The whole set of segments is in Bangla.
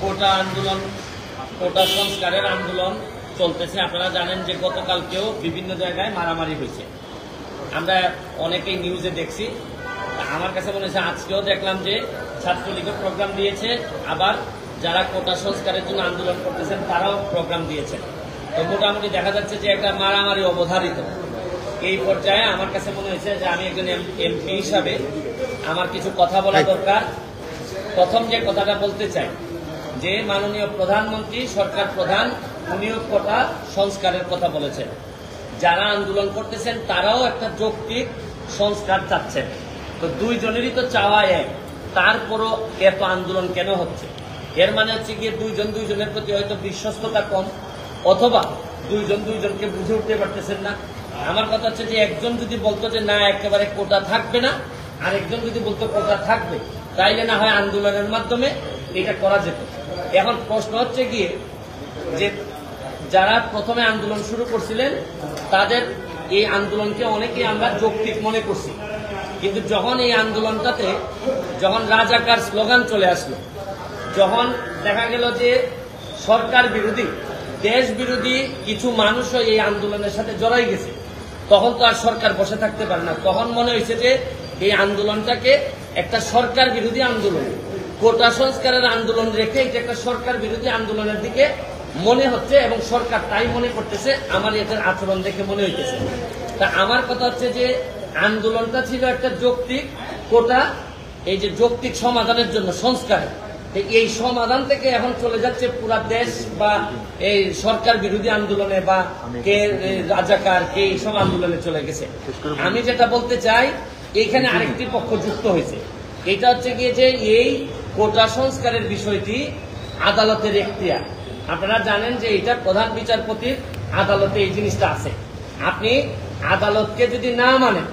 কোটা আন্দোলন, কোটা সংস্কারের আন্দোলন চলতেছে। আপনারা জানেন যে গতকালকেও বিভিন্ন জায়গায় মারামারি হয়েছে, আমরা অনেকেই নিউজে দেখছি। আমার কাছে মনে হচ্ছে আজকেও দেখলাম যে ছাত্রলীগের প্রোগ্রাম দিয়েছে, আবার যারা কোটা সংস্কারের জন্য আন্দোলন করতেছেন তারাও প্রোগ্রাম দিয়েছে। তো মোটামুটি দেখা যাচ্ছে যে একটা মারামারি অবধারিত। এই পর্যায়ে আমার কাছে মনে হয়েছে যে আমি একজন এমপি হিসাবে আমার কিছু কথা বলা দরকার। প্রথম যে কথাটা বলতে চাই যে মাননীয় প্রধানমন্ত্রী, সরকার প্রধান, উনিও কোটা সংস্কারের কথা বলেছেন। যারা আন্দোলন করতেছেন তারাও একটা যৌক্তিক সংস্কার চাচ্ছেন। তো দুইজনেরই তো চাওয়া এক, তারপরও এত আন্দোলন কেন হচ্ছে? এর মানে হচ্ছে গিয়ে দুইজনের প্রতি হয়তো বিশ্বস্ততা কম, অথবা দুইজনকে বুঝে উঠতে পারতেছেন না। আমার কথা হচ্ছে যে একজন যদি বলতো যে না একেবারে কোটা থাকবে না, আর একজন যদি বলতো কোটা থাকবে, তাইলে না হয় আন্দোলনের মাধ্যমে এটা করা যেত। এখন প্রশ্ন হচ্ছে গিয়ে যে যারা প্রথমে আন্দোলন শুরু করছিলেন তাদের এই আন্দোলনকে অনেকেই আমরা যৌক্তিক মনে করছি, কিন্তু যখন এই আন্দোলনটাতে যখন রাজাকার স্লোগান চলে আসলো, যখন দেখা গেল যে সরকার বিরোধী, দেশ বিরোধী কিছু মানুষও এই আন্দোলনের সাথে জড়াই গেছে, তখন তো আর সরকার বসে থাকতে পারে না। তখন মনে হয়েছে যে এই আন্দোলনটাকে একটা সরকার বিরোধী আন্দোলন, কোটা সংস্কারের আন্দোলন রেখে এটা একটা সরকার বিরোধী আন্দোলনের দিকে মনে হচ্ছে, এবং সরকার তাই মনে করতেছে। আমার এদের আচরণ দেখে মনে হইতেছে। তা আমার কথা হচ্ছে যে আন্দোলনটা ছিল একটা যৌক্তিক, কোটা এই যে যৌক্তিক সমাধানের জন্য সংস্কার, এই সমাধান থেকে এখন চলে যাচ্ছে পুরা দেশ বা এই সরকার বিরোধী আন্দোলনে, বা কে রাজাকার, কে এইসব আন্দোলনে চলে গেছে। আমি যেটা বলতে চাই, এখানে আরেকটি পক্ষ যুক্ত হয়েছে। এটা হচ্ছে গিয়ে যে এই কোটা সংস্কারের বিষয়টি আদালতের এখতিয়ার। আপনারা জানেন যে এটা প্রধান বিচারপতির আদালতে এই জিনিসটা আছে। আপনি আদালতকে যদি না মানেন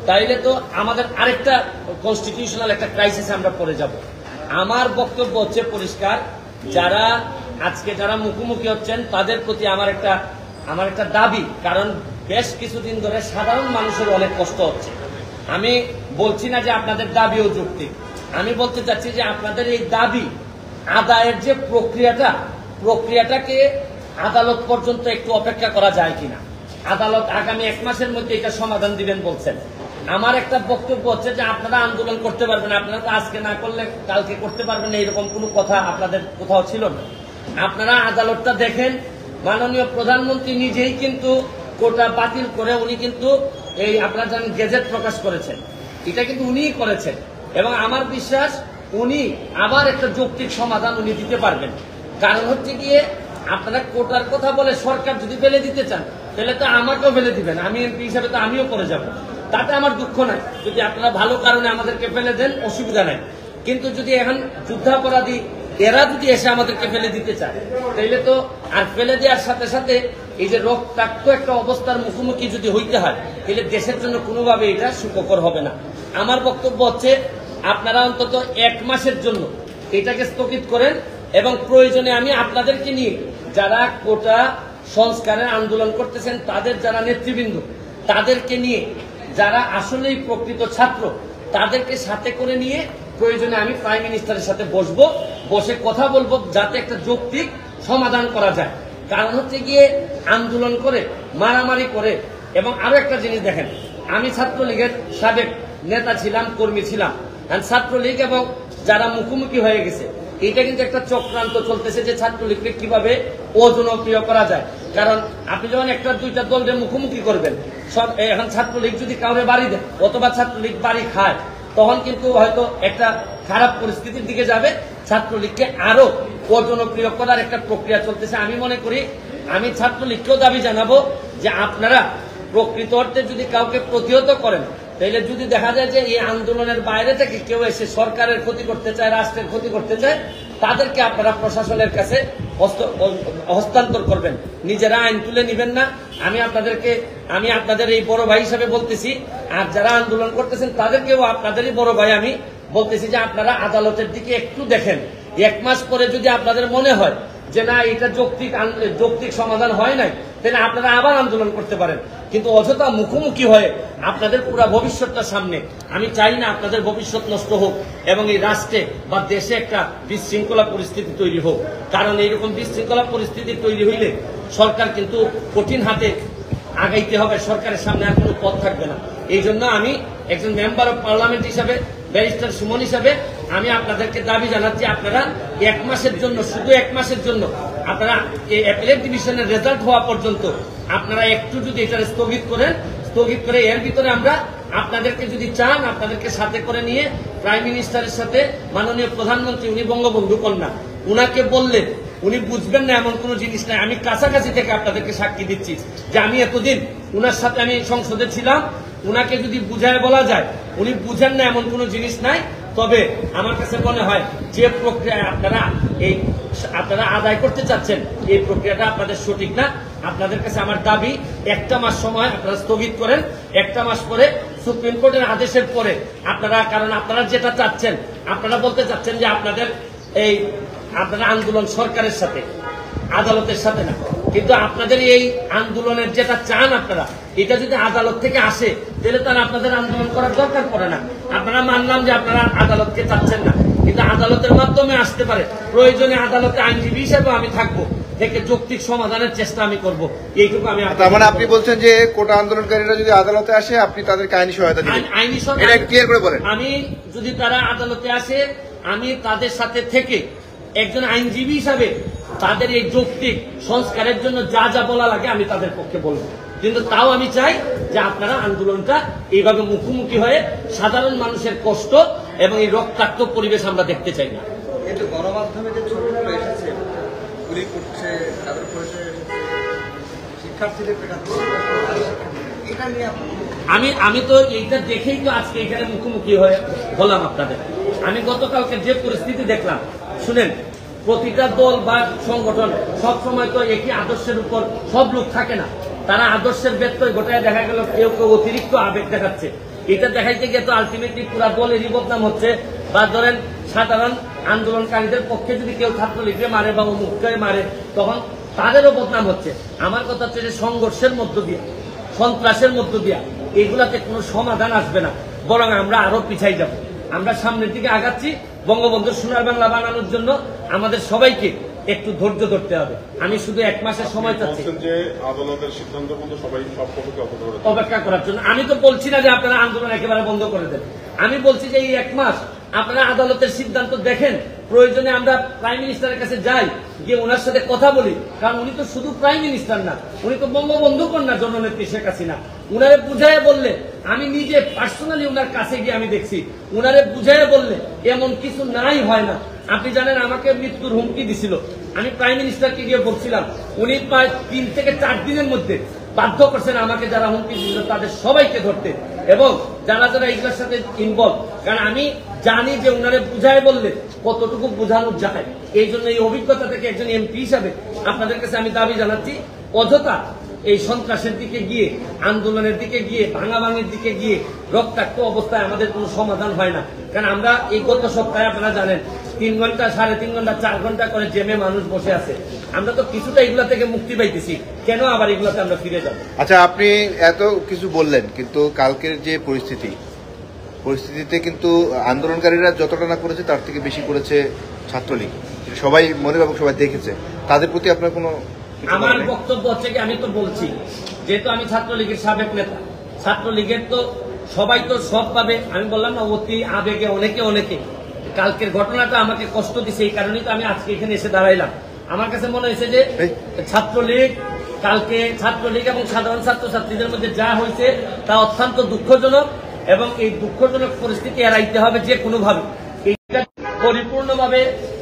তাইলে তো আমাদের আরেকটা কনস্টিটিউশনাল একটা ক্রাইসিসে আমরা পড়ে যাব। আমার বক্তব্য হচ্ছে পরিষ্কার, যারা আজকে যারা মুখোমুখি হচ্ছেন তাদের প্রতি আমার একটা দাবি, কারণ বেশ কিছুদিন ধরে সাধারণ মানুষের অনেক কষ্ট হচ্ছে। আমি বলছি না যে আপনাদের দাবিও যৌক্তিক, আমি বলতে চাচ্ছি যে আপনাদের এই দাবি আদায়ের যে প্রক্রিয়াটাকে আদালত পর্যন্ত একটু অপেক্ষা করা যায় কিনা। আদালত আগামী 1 মাসের মধ্যে এটা সমাধান দিবেন বলছেন। আমার একটা বক্তব্য হচ্ছে যে আপনারা আন্দোলন করতে পারবেন, আপনারা তো আজকে না করলে কালকে করতে পারবেন না, এরকম কোনো কথা আপনাদের কোথাও ছিল না। আপনারা আদালতটা দেখেন, মাননীয় প্রধানমন্ত্রী নিজেই কিন্তু কোটা বাতিল করে উনি কিন্তু এই আপনারা জানেন গেজেট প্রকাশ করেছেন, এটা কিন্তু উনিই করেছেন, এবং আমার বিশ্বাস উনি আবার একটা যৌক্তিক সমাধান উনি দিতে পারবেন। কারণ হচ্ছে গিয়ে আপনারা কোটার কথা বলে সরকার যদি ফেলে দিতে চান তাহলে তো আমাকেও ফেলে দিবেন, আমি এমপি হিসাবে তো আমিও করে যাব, তাতে আমার দুঃখ নাই। যদি আপনারা ভালো কারণে আমাদেরকে ফেলে দেন অসুবিধা নাই, কিন্তু যদি এখন যুদ্ধাপরাধী এরা যদি এসে আমাদেরকে ফেলে দিতে চায় তাইলে তো আর ফেলে দেওয়ার সাথে সাথে এই যে রক্তাক্ত একটা অবস্থার মুখোমুখি যদি হইতে হয় তাহলে দেশের জন্য কোনোভাবে এটা সুখকর হবে না। আমার বক্তব্য হচ্ছে আপনারা অন্তত 1 মাসের জন্য এটাকে স্থগিত করেন, এবং প্রয়োজনে আমি আপনাদেরকে নিয়ে যারা কোটা সংস্কারের আন্দোলন করতেছেন তাদের যারা নেতৃবৃন্দ, তাদেরকে নিয়ে যারা আসলেই প্রকৃত ছাত্র তাদেরকে সাথে করে নিয়ে প্রয়োজনে আমি প্রাইম মিনিস্টারের সাথে বসে কথা বলবো, যাতে একটা যৌক্তিক সমাধান করা যায়। কারণ হচ্ছে গিয়ে আন্দোলন করে, মারামারি করে, এবং আরো একটা জিনিস দেখেন, আমি ছাত্রলীগের সাবেক নেতা ছিলাম, কর্মী ছিলাম। ছাত্রলীগ এবং যারা মুখোমুখি হয়ে গেছে, এটা কিন্তু একটা চক্রান্ত চলতেছে যে ছাত্রলীগকে কিভাবে অজনপ্রিয় করা যায়। কারণ আপনি যখন একটা দুইটা দলের মুখোমুখি করবেন, সব এখন ছাত্রলীগ যদি কাউরে বাড়ি দেয় অথবা ছাত্রলীগ বাড়ি খায়, তখন কিন্তু হয়তো একটা খারাপ পরিস্থিতির দিকে যাবে। ছাত্রলীগকে আরো অজনপ্রিয় করার একটা প্রক্রিয়া চলতেছে। আমি মনে করি, আমি ছাত্রলীগকেও দাবি জানাবো যে আপনারা প্রকৃত অর্থে যদি কাউকে প্রতিহত করেন, তাহলে যদি দেখা যায় যে এই আন্দোলনের বাইরে থেকে কেউ এসে সরকারের ক্ষতি করতে চায়, রাষ্ট্রের ক্ষতি করতে চায়, তাদেরকে আপনারা প্রশাসনের কাছে হস্তান্তর করবেন, নিজেরা আইন তুলে নিবেন না। আমি আপনাদের এই বড় ভাই হিসাবে বলতেছি, আর যারা আন্দোলন করতেছেন তাদেরকেও আপনাদেরই বড় ভাই আমি বলতেছি যে আপনারা আদালতের দিকে একটু দেখেন। 1 মাস পরে যদি আপনাদের মনে হয় যে না এটা যৌক্তিক সমাধান হয় নাই, তাহলে আপনারা আবার আন্দোলন করতে পারেন। কিন্তু অযথা মুখোমুখি হয়ে আপনাদের পুরা ভবিষ্যৎটা সামনে, আমি চাই না আপনাদের ভবিষ্যৎ নষ্ট হোক এবং এই রাষ্ট্রে বা দেশে একটা বিশৃঙ্খলা পরিস্থিতি তৈরি হোক। কারণ এইরকম বিশৃঙ্খলা পরিস্থিতি তৈরি হইলে সরকার কিন্তু কঠিন হাতে আগাইতে হবে, সরকারের সামনে আর কোনো পথ থাকবে না। এই জন্য আমি একজন মেম্বার অফ পার্লামেন্ট হিসাবে, ব্যারিস্টার সুমন হিসাবে আমি আপনাদেরকে দাবি জানাচ্ছি, আপনারা 1 মাসের জন্য, শুধু 1 মাসের জন্য আপনারা এই অ্যাপিলেট ডিভিশনের রেজাল্ট হওয়া পর্যন্ত আপনারা একটু যদি এটা স্থগিত করে এর ভিতরে আমরা আপনাদেরকে যদি চান, আপনাদেরকে সাথে করে নিয়ে প্রাইম মিনিস্টারের সাথে মাননীয় প্রধানমন্ত্রী, উনি বঙ্গবন্ধু কন্যা, উনাকে বললে উনি বুঝবেন না এমন কোন জিনিস নাই। আমি কাছাকাছি থেকে আপনাদেরকে সাক্ষী দিচ্ছি যে আমি এতদিন উনার সাথে আমি সংসদে ছিলাম, উনাকে যদি বুঝায় বলা যায় উনি বুঝেন না এমন কোন জিনিস নাই। তবে আমার কাছে মনে হয় যে প্রক্রিয়া আপনারা আদায় করতে চাচ্ছেন, এই প্রক্রিয়াটা আপনাদের সঠিক না। আপনাদের কাছে আমার দাবি, 1 মাস সময় আপনারা স্থগিত করেন। 1 মাস পরে সুপ্রিম কোর্টের আদেশের পরে আপনারা, কারণ আপনারা যেটা চাচ্ছেন, আপনারা বলতে চাচ্ছেন যে আপনারা আন্দোলন সরকারের সাথে, আদালতের সাথে না। কিন্তু আপনাদের এই আন্দোলনের যেটা চান আপনারা, এটা যদি আদালত থেকে আসে তাহলে তারা আপনাদের আন্দোলন করার দরকার পড়ে না। আপনারা মানলাম যে আপনারা আদালতকে চাচ্ছেন না, কিন্তু আদালতের মাধ্যমে আসতে পারে। প্রয়োজনে আদালতে আইনজীবী হিসেবে আমি থাকবো, থেকে যৌক্তিক সমাধানের চেষ্টা আমি করব। এইটুকু আমি। তার মানে আপনি বলছেন যে কোটা আন্দোলনকারীরা যদি আদালতে আসে আপনি তাদেরকে আইনি সহায়তা দিবেন? আইনি সহায়তা ক্লিয়ার করে বলেন। আমি যদি তারা আদালতে আসে, আমি তাদের সাথে থেকে একজন আইনজীবী হিসাবে তাদের এই যৌক্তিক সংস্কারের জন্য যা যা বলা লাগে আমি তাদের পক্ষে বলবো। কিন্তু তাও আমি চাই যে আপনারা আন্দোলনটা এইভাবে মুখোমুখি হয়ে সাধারণ মানুষের কষ্ট এবং এই রক্তাক্ত পরিবেশ আমরা দেখতে চাই না। কিন্তু গণমাধ্যমে যে ছবিগুলো এসেছে, গুলি করছে, তাদের পরিচয় এসেছে, শিক্ষার্থীদের এটা নিয়ে আমি তো এইটা দেখেই তো আজকে এখানে মুখোমুখি হয়ে হলাম আপনাদের। আমি গতকালকে যে পরিস্থিতি দেখলাম, শুনেন, প্রতিটা দল বা সংগঠন সবসময় তো একই আদর্শের উপর সব লোক থাকে না। তারা আদর্শের ব্যত্যয় ঘটায় দেখা গেল কেউ কেউ অতিরিক্ত আবেগ দেখাচ্ছে। এটা দেখাইতে গিয়ে তো আলটিমেটলি পুরা দলেরই বদনাম হচ্ছে। বা ধরেন সাধারণ আন্দোলনকারীদের পক্ষে যদি কেউ ছাত্রলীগকে মারে বা অমুককে মারে, তখন তাদেরও বদনাম হচ্ছে। আমার কথা হচ্ছে যে সংঘর্ষের মধ্য দিয়ে, সন্ত্রাসের মধ্য দিয়ে এগুলাতে কোনো সমাধান আসবে না, বরং আমরা আরো পিছাই যাব। আমরা সামনের দিকে আগাচ্ছি। বঙ্গবন্ধুর সোনার বাংলা বানানোর জন্য আমাদের সবাইকে একটু ধৈর্য ধরতে হবে। আমি শুধু 1 মাসের সময় চাচ্ছি যে আদালতের সিদ্ধান্ত মতো সবাই সব পক্ষে অপেক্ষা করার জন্য। আমি তো বলছি না যে আপনারা আন্দোলন একেবারে বন্ধ করে দেন। আমি বলছি যে এই 1 মাস আপনারা আদালতের সিদ্ধান্ত দেখেন। প্রয়োজনে আমরা প্রাইম মিনিস্টারের কাছে যাই, গিয়ে ওনার সাথে কথা বলি। কারণ উনি তো শুধু প্রাইম মিনিস্টার না, উনি তো বঙ্গবন্ধু কন্যা জননেত্রী শেখ হাসিনা। উনারে বুঝাইয়া বললে, আমি নিজে পার্সোনালি উনার কাছে গিয়ে আমি দেখছি, উনারে বুঝাইয়া বললে এমন কিছু নাই হয় না। আপনি জানেন আমাকে মৃত্যুর হুমকি দিছিল, আমি প্রাইম মিনিস্টারকে গিয়ে বলছিলাম, উনি প্রায় 3 থেকে 4 দিনের মধ্যে বাধ্য করছেন আমাকে যারা হুমকি দিল তাদের সবাইকে ধরতে, এবং যারা যারা এইগুলোর সাথে ইনভলভ। কারণ আমি জানি যে উনারে বুঝায় বললে কতটুকু বোঝানো যায়। এই জন্য এই অভিজ্ঞতা থেকে একজন এমপি হিসাবে আপনাদের কাছে আমি দাবি জানাচ্ছি, অযথা এই সন্ত্রাসের দিকে গিয়ে, আন্দোলনের দিকে গিয়ে, ভাঙাভাঙির দিকে গিয়ে রক্তাক্ত অবস্থায় আমাদের কোনো সমাধান হয় না। কারণ আমরা এই গত সপ্তাহে আপনারা জানেন 3 ঘন্টা, 3.5 ঘন্টা, 4 ঘন্টা করে জেমে মানুষ বসে আছে। আমরা তো কিছুটা এগুলা থেকে মুক্তি পাইতেছি, কেন আবার এগুলাতে আমরা ফিরে যাব? আচ্ছা, আপনি এত কিছু বললেন, কিন্তু কালকের যে পরিস্থিতিতে কিন্তু আন্দোলনকারীরা যতটা না করেছে তার থেকে বেশি করেছে ছাত্রলীগ। সবাই মনে এবং সবাই দেখেছে। তাদের প্রতি আপনার কোনো? আমার বক্তব্য হচ্ছে কি, আমি তো বলছি যেহেতু আমি ছাত্রলীগের সাবেক নেতা, ছাত্রলীগের তো সবাই তো সব পাবে। আমি বললাম না, অতি আবেগে অনেকে কালকের ঘটনাটা আমাকে কষ্ট দিছে, এই কারণেই তো আমি আজকে এখানে এসে দাঁড়াইলাম। আমার কাছে মনে হয়েছে যে ছাত্রলীগ এবং সাধারণ ছাত্রছাত্রীদের মধ্যে যা হয়েছে তা অত্যন্ত দুঃখজনক, এবং এই দুঃখজনক পরিস্থিতি এড়াইতে হবে যে কোনোভাবে। এইটা পরিপূর্ণভাবে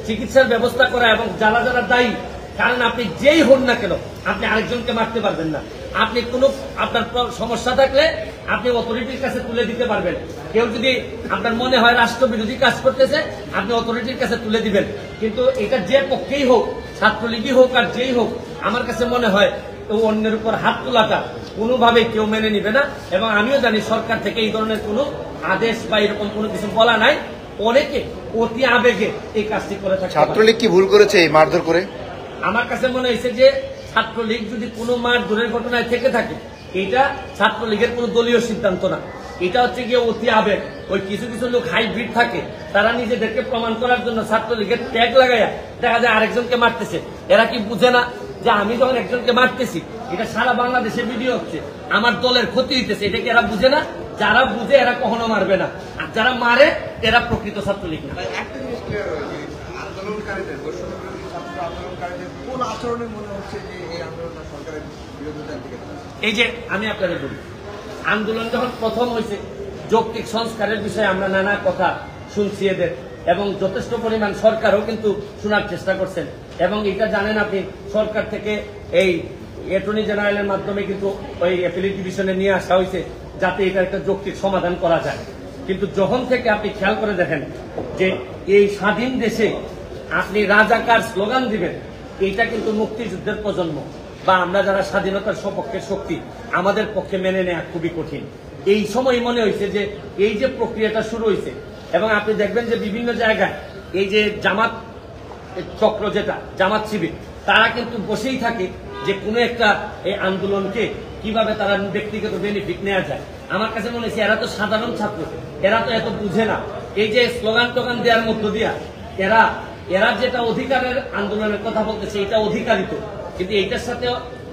চিকিৎসার ব্যবস্থা করা, এবং যারা যারা দায়ী, কারণ আপনি যেই হন না কেন আপনি আরেকজনকে মারতে পারবেন না। আপনি কোনো আপনার সমস্যা থাকলে আপনি অথরিটির কাছে তুলে দিতে পারবেন। কেউ যদি আপনার মনে হয় রাষ্ট্রবিরোধী কাজ করতেছে, আপনি অথরিটির কাছে তুলে দিবেন। কিন্তু এটা যে পক্ষেই হোক, ছাত্রলীগই হোক আর যেই হোক, আমার কাছে মনে হয় তো অন্যের উপর হাত তোলাটা কোনোভাবেই কেউ মেনে নিবে না। এবং আমিও জানি সরকার থেকে এই ধরনের কোনো আদেশ বা এরকম কোনো কিছু বলা নাই। অনেকে অতি আবেগে এই কাজটি করে থাকে। ছাত্রলীগ কি ভুল করেছে এই মারধর করে? আমার কাছে মনে হয়েছে যে ছাত্রলীগ যদি কোনো মারধরের ঘটনায় থেকে থাকে, এটা ছাত্রলীগের কোনো দলীয় সিদ্ধান্ত না, এটা হচ্ছে গিয়ে অতি আবেগ। ওই কিছু কিছু লোক হাইব্রিড থাকে, তারা নিজেদেরকে প্রমাণ করার জন্য ছাত্রলীগের ট্যাগ লাগাইয়া দেখা যায় আরেকজনকে মারতেছে। এরা কি বুঝে না যে আমি যখন একজনকে মারতেছি এটা সারা বাংলাদেশে ভিডিও হচ্ছে, আমার দলের ক্ষতি হইতেছে? এটা কি এরা বুঝে না? যারা বুঝে এরা কখনো মারবে না, আর যারা মারে এরা প্রকৃত ছাত্রলীগ না। একটা জিনিস ক্লিয়ার হয় যে আন্দোলনকারীদের, বৈষম্য বিরোধী ছাত্র আন্দোলনকারীদের কোন আচরণে মনে হচ্ছে যে এই আন্দোলনটা সরকারের বিরোধিতার দিকে যাচ্ছে? এই যে আমি আপনাদের বলি, আন্দোলন যখন প্রথম হয়েছে যৌক্তিক সংস্কারের বিষয়ে আমরা নানা কথা শুনছি এদের, এবং যথেষ্ট পরিমাণ সরকারও কিন্তু শোনার চেষ্টা করছেন। এবং এটা জানেন আপনি, সরকার থেকে এই অ্যাটর্নি জেনারেলের মাধ্যমে কিন্তু ওই অ্যাপিলেট ডিভিশনে নিয়ে আসা হয়েছে যাতে এটা একটা যৌক্তিক সমাধান করা যায়। কিন্তু যখন থেকে আপনি খেয়াল করে দেখেন যে এই স্বাধীন দেশে আপনি রাজাকার স্লোগান দিবেন, এইটা কিন্তু মুক্তিযুদ্ধের প্রজন্ম বা আমরা যারা স্বাধীনতার সপক্ষের শক্তি, আমাদের পক্ষে মেনে নেওয়া খুবই কঠিন। এই সময় মনে হয়েছে যে এই যে প্রক্রিয়াটা শুরু হয়েছে, এবং আপনি দেখবেন যে বিভিন্ন জায়গায় এই যে জামাত চক্র, যেটা জামাত শিবির, তারা কিন্তু বসেই থাকে যে কোনো একটা এই আন্দোলনকে কিভাবে তারা ব্যক্তিগত বেনিফিট নেওয়া যায়। আমার কাছে মনে হয়েছে এরা তো সাধারণ ছাত্র, এরা তো এত বুঝে না। এই যে স্লোগান টোগান দেওয়ার মধ্য দিয়া এরা যেটা অধিকারের আন্দোলনের কথা বলতেছে, এটা অধিকারিত, কিন্তু এইটার সাথে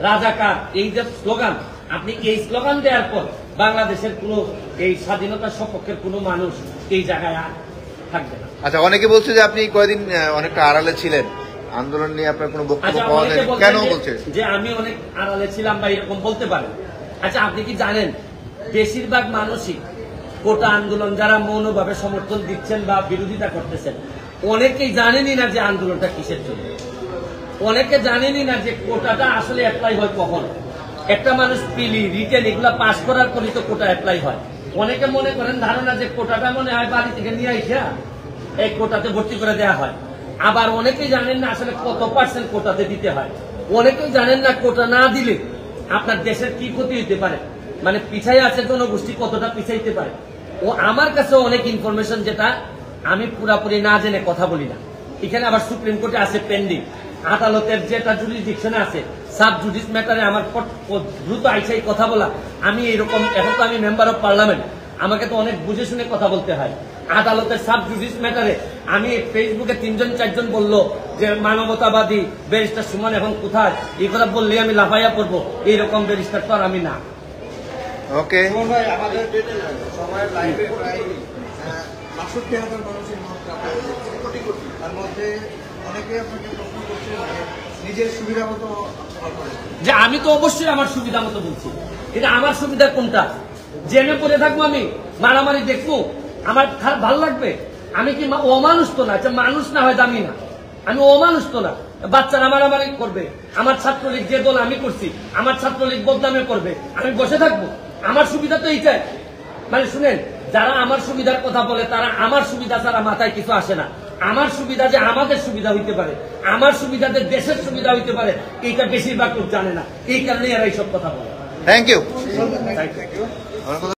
রাজাকার, এই যে স্লোগান, আপনি এই স্লোগান দেওয়ার পর বাংলাদেশের কোনো এই স্বাধীনতার সপক্ষের কোনো মানুষ এই জায়গায় আর থাকবে না। আচ্ছা, অনেকে বলছে যে আপনি কয়েকদিন অনেকটা আড়ালে ছিলেন, আন্দোলন নিয়ে আপনার কোনো বক্তব্য আচ্ছা, পাওয়া অনেকে যায়নি, বলছেন কেন বলছে? যে আমি অনেক আড়ালে ছিলাম বা এরকম বলতে পারেন। আচ্ছা, আপনি কি জানেন বেশিরভাগ মানুষই কোটা আন্দোলন যারা মৌনভাবে সমর্থন দিচ্ছেন বা বিরোধিতা করতেছেন, অনেকেই জানেনই না যে আন্দোলনটা কিসের জন্য। অনেকে জানেনই না যে কোটাটা আসলে অ্যাপ্লাই হয় কখন। একটা মানুষ পিলি, রিটেন এগুলা পাস করার পরই তো কোটা অ্যাপ্লাই হয়। অনেকে মনে করেন ধারণা যে কোটাটা মনে হয় বাড়ি থেকে নিয়ে আইসা এই কোটাতে ভর্তি করে দেওয়া হয়। আবার অনেকেই জানেন না আসলে কত পার্সেন্ট কোটাতে দিতে হয়। অনেকেই জানেন না কোটা না দিলে আপনার দেশের কি ক্ষতি হইতে পারে, মানে পিছাই আছে জনগোষ্ঠী কতটা পিছাইতে পারে। ও আমার কাছে অনেক ইনফরমেশন যেটা আমি পুরাপুরি না জেনে কথা বলি না। এখানে আবার সুপ্রিম কোর্টে আছে পেন্ডিং, আদালতের যেটা জুরিসডিকশনে আছে, সাব জুডিস ম্যাটারে আমার দ্রুত আইসাই কথা বলা। আমি এইরকম, এখন তো আমি মেম্বার অফ পার্লামেন্ট, আমাকে তো অনেক বুঝে শুনে কথা বলতে হয়। আদালতের সাব জুডিস ম্যাটারে আমি ফেসবুকে 3-4জন বললো যে মানবতাবাদী ব্যারিস্টার সুমন এখন কোথায়, এই কথা বললে আমি লাফাইয়া পড়বো, এইরকম ব্যারিস্টার তো আর আমি না। ওকে, সুমন ভাই, আমাদের সময়ের লাইফে প্রায় ৬২,০০০ মানুষের মধ্যে আপনাকে দেখছি, কোটি কোটি, তার মধ্যে অনেকে আপনাকে প্রশ্ন করছে যে নিজের সুবিধা মতো যে আমি তো অবশ্যই আমার সুবিধা মতো বলছি, কিন্তু আমার সুবিধা কোনটা? জেনে পড়ে থাকবো আমি, মারামারি দেখবো, আমার ভালো লাগবে? আমি কি অমানুষ তো না? আচ্ছা, মানুষ না হয় দামি না, আমি অমানুষ তো না। বাচ্চারা মারামারি করবে, আমার ছাত্রলীগ যে দল আমি করছি, আমার ছাত্রলীগ বদনামে করবে, আমি বসে থাকবো? আমার সুবিধা তো এইটাই। মানে শুনেন, যারা আমার সুবিধার কথা বলে তারা আমার সুবিধা ছাড়া মাথায় কিছু আসে না। আমার সুবিধা যে আমাদের সুবিধা হইতে পারে, আমার সুবিধা যে দেশের সুবিধা হইতে পারে, এইটা বেশিরভাগ লোক জানে না। এই কারণে এরা এইসব কথা বলে। Thank you. Thank you.